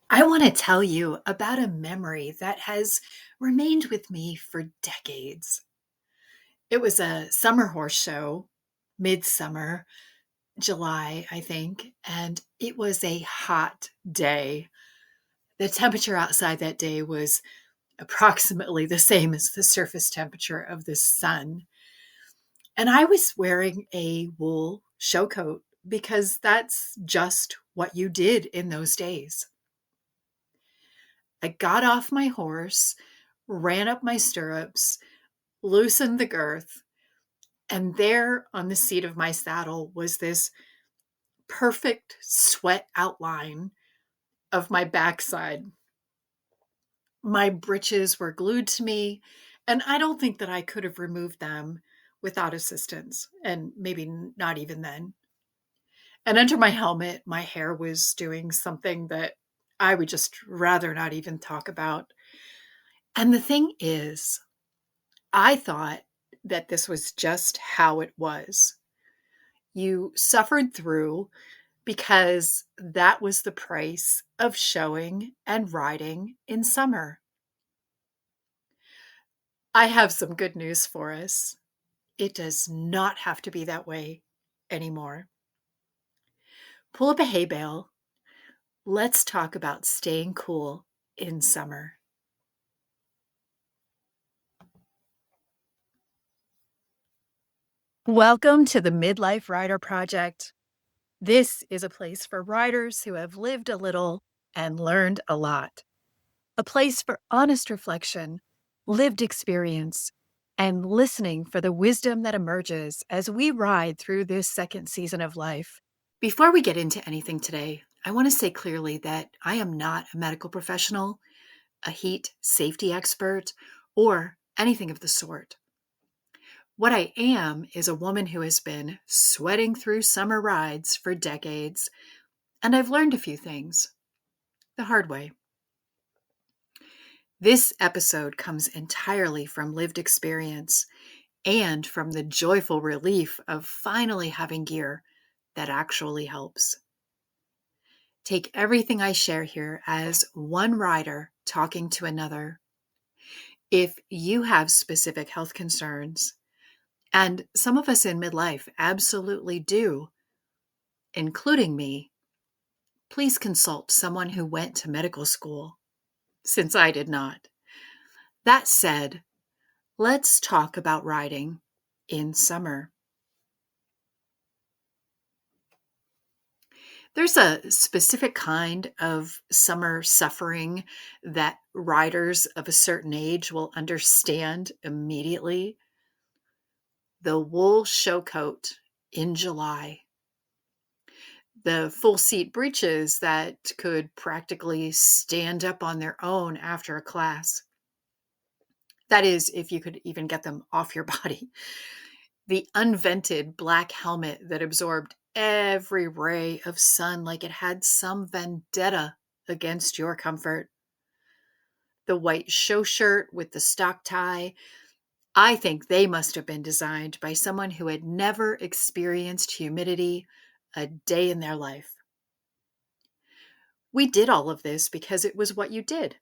I want to tell you about a memory that has remained with me for decades. It was a summer horse show, midsummer, July, I think, and it was a hot day. The temperature outside that day was approximately the same as the surface temperature of the sun. And I was wearing a wool show coat because that's just what you did in those days. I got off my horse, ran up my stirrups, loosened the girth, and there on the seat of my saddle was this perfect sweat outline of my backside. My breeches were glued to me, and I don't think that I could have removed them without assistance, and maybe not even then. And under my helmet, my hair was doing something that I would just rather not even talk about. And the thing is, I thought that this was just how it was. You suffered through because that was the price of showing and riding in summer. I have some good news for us. It does not have to be that way anymore. Pull up a hay bale. Let's talk about staying cool in summer. Welcome to the Midlife Rider Project. This is a place for riders who have lived a little and learned a lot. A place for honest reflection, lived experience, and listening for the wisdom that emerges as we ride through this second season of life. Before we get into anything today, I want to say clearly that I am not a medical professional, a heat safety expert, or anything of the sort. What I am is a woman who has been sweating through summer rides for decades, and I've learned a few things the hard way. This episode comes entirely from lived experience and from the joyful relief of finally having gear that actually helps. Take everything I share here as one rider talking to another. If you have specific health concerns, and some of us in midlife absolutely do, including me, please consult someone who went to medical school, since I did not. That said, let's talk about riding in summer. There's a specific kind of summer suffering that riders of a certain age will understand immediately. The wool show coat in July. The full seat breeches that could practically stand up on their own after a class. That is, if you could even get them off your body. The unvented black helmet that absorbed every ray of sun like it had some vendetta against your comfort. The white show shirt with the stock tie. I think they must have been designed by someone who had never experienced humidity a day in their life. We did all of this because it was what you did.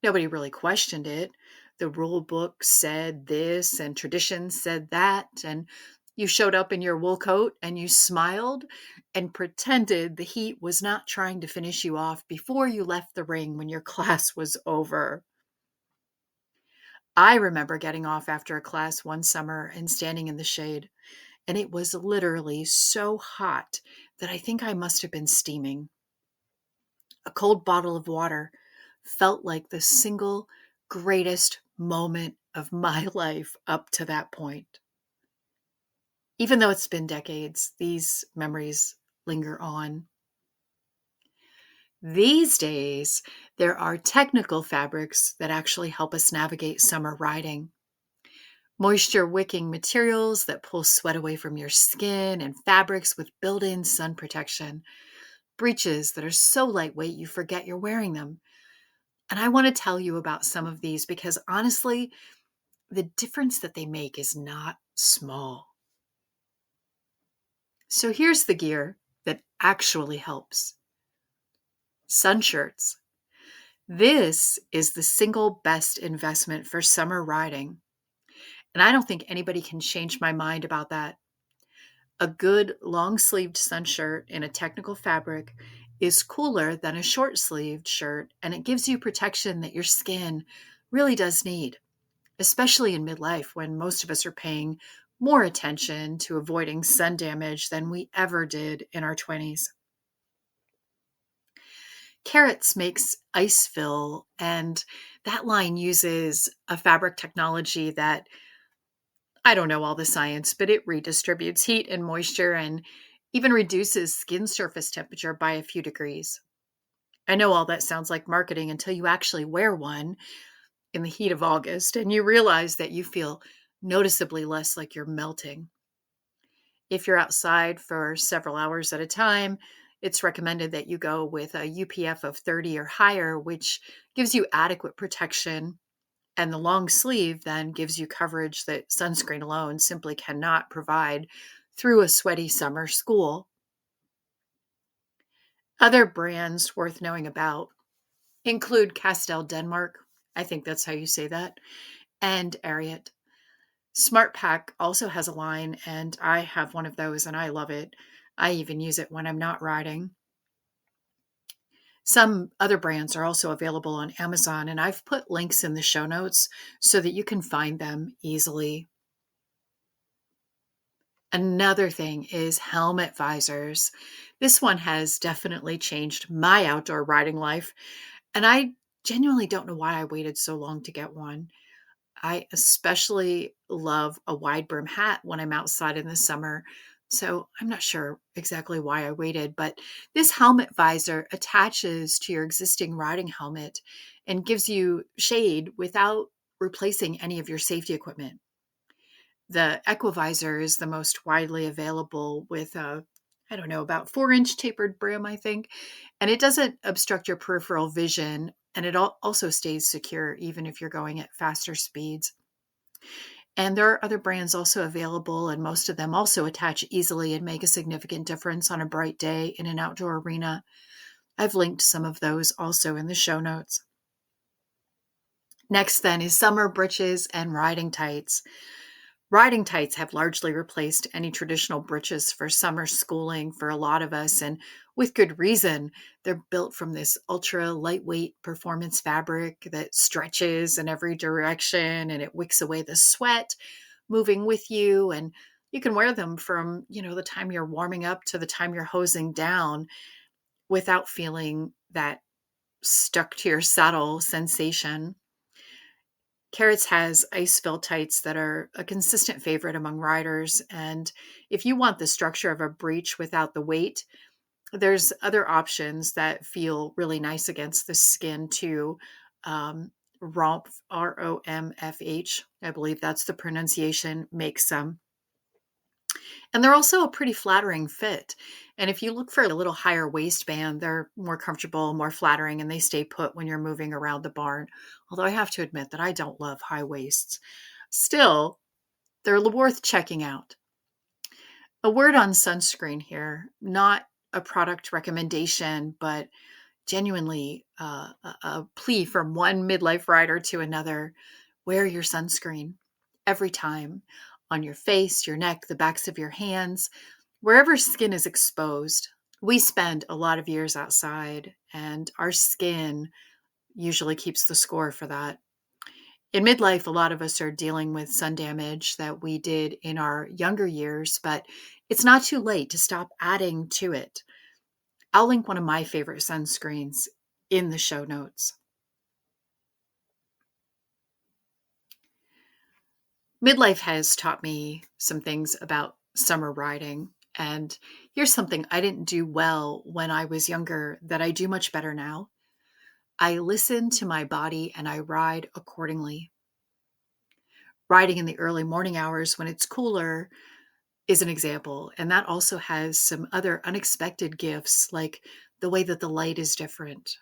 Nobody really questioned it. The rule book said this and tradition said that, and you showed up in your wool coat and you smiled and pretended the heat was not trying to finish you off before you left the ring when your class was over. I remember getting off after a class one summer and standing in the shade, and it was literally so hot that I think I must have been steaming. A cold bottle of water felt like the single greatest moment of my life up to that point. Even though it's been decades, these memories linger on. These days, there are technical fabrics that actually help us navigate summer riding. Moisture wicking materials that pull sweat away from your skin, and fabrics with built in sun protection. Breeches that are so lightweight you forget you're wearing them. And I want to tell you about some of these because honestly, the difference that they make is not small. So here's the gear that actually helps. Sun shirts This is the single best investment for summer riding. And I don't think anybody can change my mind about that. A good long sleeved sun shirt in a technical fabric is cooler than a short sleeved shirt, and it gives you protection that your skin really does need, especially in midlife when most of us are paying more attention to avoiding sun damage than we ever did in our 20s. Carrots makes ice fill, and that line uses a fabric technology that I don't know all the science, but it redistributes heat and moisture and even reduces skin surface temperature by a few degrees. I know all that sounds like marketing until you actually wear one in the heat of August and you realize that you feel noticeably less like you're melting. If you're outside for several hours at a time, it's recommended that you go with a UPF of 30 or higher, which gives you adequate protection. And the long sleeve then gives you coverage that sunscreen alone simply cannot provide through a sweaty summer school. Other brands worth knowing about include Castel Denmark. I think that's how you say that. And Ariat. Smart Pack also has a line, and I have one of those and I love it. I even use it when I'm not riding. Some other brands are also available on Amazon, and I've put links in the show notes so that you can find them easily. Another thing is helmet visors. This one has definitely changed my outdoor riding life, and I genuinely don't know why I waited so long to get one. I especially love a wide brim hat when I'm outside in the summer. So I'm not sure exactly why I waited, but this helmet visor attaches to your existing riding helmet and gives you shade without replacing any of your safety equipment. The Equivisor is the most widely available with a, I don't know, about 4-inch tapered brim, I think. And it doesn't obstruct your peripheral vision. And it also stays secure even if you're going at faster speeds. And there are other brands also available, and most of them also attach easily and make a significant difference on a bright day in an outdoor arena. I've linked some of those also in the show notes. Next, then, is summer breeches and riding tights. Riding tights have largely replaced any traditional breeches for summer schooling for a lot of us, and with good reason. They're built from this ultra lightweight performance fabric that stretches in every direction and it wicks away the sweat moving with you. And you can wear them from, the time you're warming up to the time you're hosing down without feeling that stuck to your saddle sensation. Carrots has ice fill tights that are a consistent favorite among riders. And if you want the structure of a breech without the weight, there's other options that feel really nice against the skin too. Romf, Romfh, I believe that's the pronunciation, makes some. And they're also a pretty flattering fit. And if you look for a little higher waistband, they're more comfortable, more flattering, and they stay put when you're moving around the barn. Although I have to admit that I don't love high waists. Still, they're worth checking out. A word on sunscreen here, not a product recommendation, but genuinely a plea from one midlife rider to another. Wear your sunscreen every time on your face, your neck, the backs of your hands, wherever skin is exposed. We spend a lot of years outside, and our skin usually keeps the score for that. In midlife, a lot of us are dealing with sun damage that we did in our younger years, but it's not too late to stop adding to it. I'll link one of my favorite sunscreens in the show notes. Midlife has taught me some things about summer riding. And here's something I didn't do well when I was younger that I do much better now. I listen to my body and I ride accordingly. Riding in the early morning hours when it's cooler is an example. And that also has some other unexpected gifts, like the way that the light is different.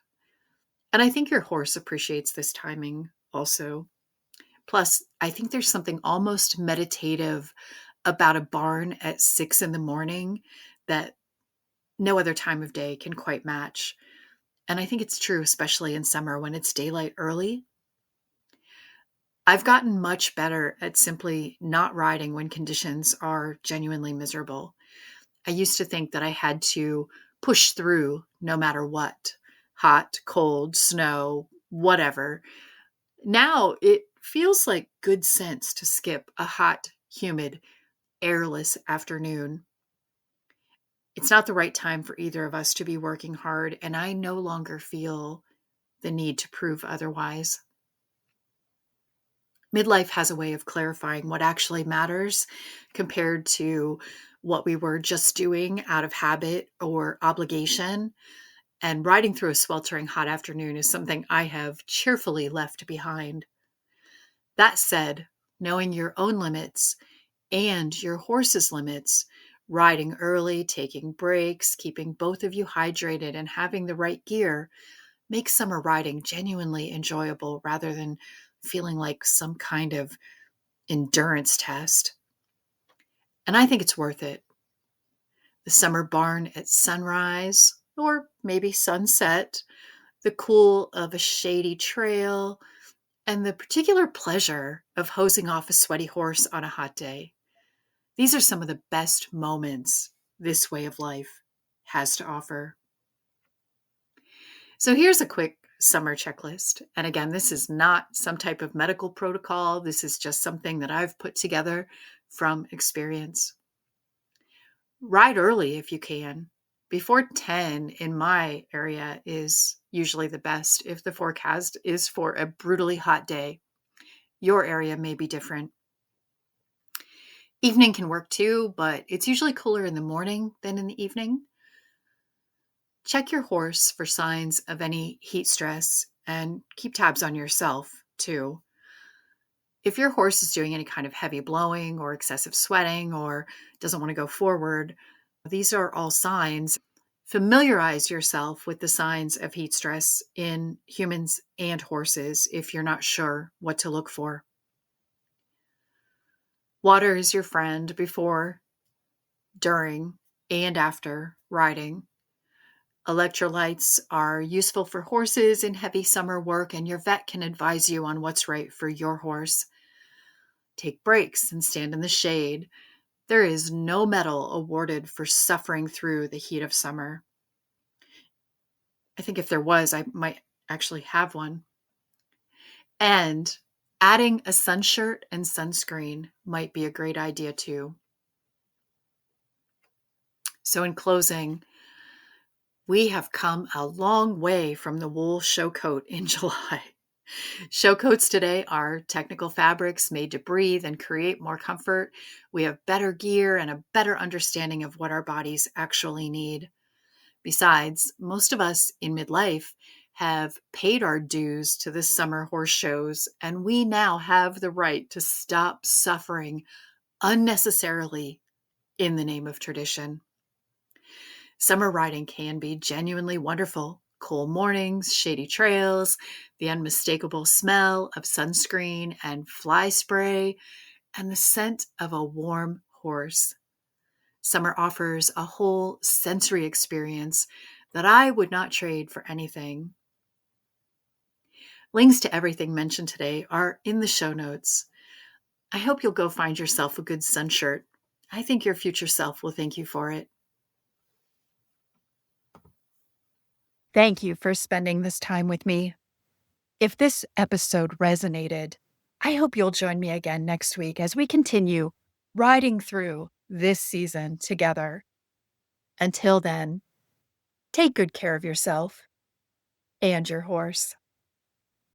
And I think your horse appreciates this timing also. Plus, I think there's something almost meditative about a barn at 6 in the morning that no other time of day can quite match. And I think it's true, especially in summer when it's daylight early. I've gotten much better at simply not riding when conditions are genuinely miserable. I used to think that I had to push through no matter what, hot, cold, snow, whatever. Now it feels like good sense to skip a hot, humid, airless afternoon. It's not the right time for either of us to be working hard, and I no longer feel the need to prove otherwise. Midlife has a way of clarifying what actually matters compared to what we were just doing out of habit or obligation. And riding through a sweltering hot afternoon is something I have cheerfully left behind. That said, knowing your own limits and your horse's limits, riding early, taking breaks, keeping both of you hydrated, and having the right gear makes summer riding genuinely enjoyable rather than feeling like some kind of endurance test. And I think it's worth it. The summer barn at sunrise, or maybe sunset, the cool of a shady trail, and the particular pleasure of hosing off a sweaty horse on a hot day. These are some of the best moments this way of life has to offer. So here's a quick summer checklist. And again, this is not some type of medical protocol. This is just something that I've put together from experience. Ride early if you can. Before 10 in my area is usually the best if the forecast is for a brutally hot day. Your area may be different. Evening can work too, but it's usually cooler in the morning than in the evening. Check your horse for signs of any heat stress and keep tabs on yourself too. If your horse is doing any kind of heavy blowing or excessive sweating or doesn't want to go forward, these are all signs. Familiarize yourself with the signs of heat stress in humans and horses if you're not sure what to look for. Water is your friend before, during, and after riding. Electrolytes are useful for horses in heavy summer work, and your vet can advise you on what's right for your horse. Take breaks and stand in the shade. There is no medal awarded for suffering through the heat of summer. I think if there was, I might actually have one. And adding a sun shirt and sunscreen might be a great idea too. So, in closing, we have come a long way from the wool show coat in July. Show coats today are technical fabrics made to breathe and create more comfort. We have better gear and a better understanding of what our bodies actually need. Besides, most of us in midlife have paid our dues to the summer horse shows, and we now have the right to stop suffering unnecessarily in the name of tradition. Summer riding can be genuinely wonderful. Cool mornings, shady trails, the unmistakable smell of sunscreen and fly spray, and the scent of a warm horse. Summer offers a whole sensory experience that I would not trade for anything. Links to everything mentioned today are in the show notes. I hope you'll go find yourself a good sun shirt. I think your future self will thank you for it. Thank you for spending this time with me. If this episode resonated, I hope you'll join me again next week as we continue riding through this season together. Until then, take good care of yourself and your horse.